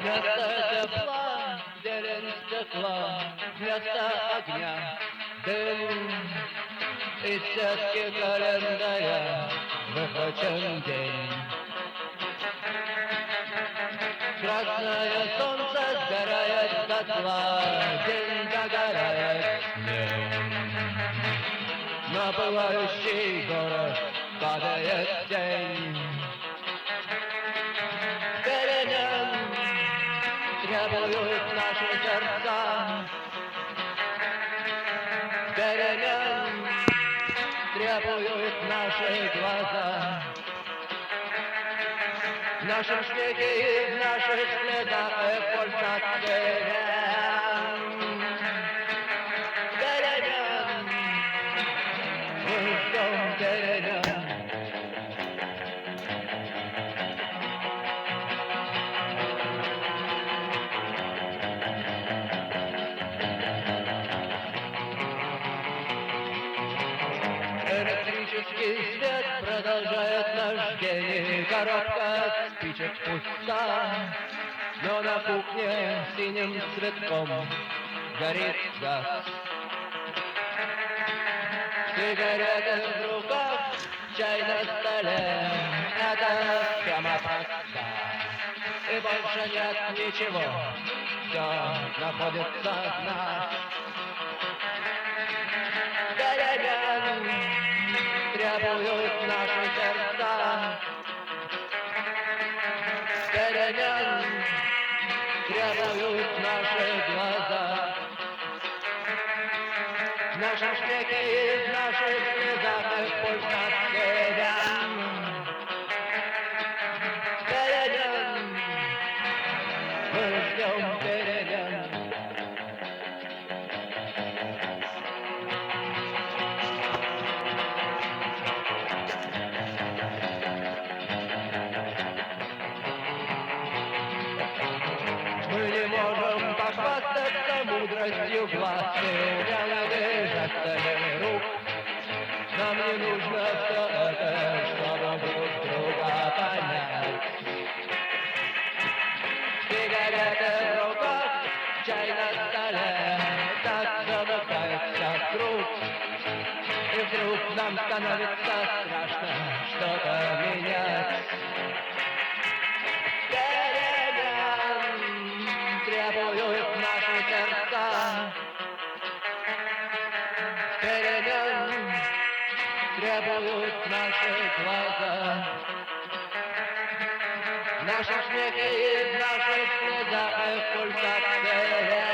Вместо тепла, зелень стекла, вместо огня дым. Из сетки календаря выхвачен день. Красное солнце сгорает дотла, день догорает днем. На пылающий город падает тень. Перемен требуют наши сердца. Перемен требуют наши глаза. В нашем смехе и в наших следах пульсация. Перемен, мы ждем перемен. Электрический свет продолжает наш день. Коробка от спичек пуста, но на кухне синим цветком горит газ. Сигареты в руках, чай на столе. Это схема проста, и больше нет ничего. Все находится в нас. Перемен требуют наши сердца. Перемен требуют наши глаза. В нашем смехе и в наших слезах пульсация. Перемен, мы ждем перемен. Мы не можем похвастаться мудростью глаз и умелыми жестами рук. Нам не нужно все это, чтобы друг друга понять. Сигареты в руках, чай на столе, так замыкается круг. И вдруг нам становится страшно что-то менять. Требуют наши сердца. Перемен требуют наши глаза. В нашем смехе и в наших слезах пульсация.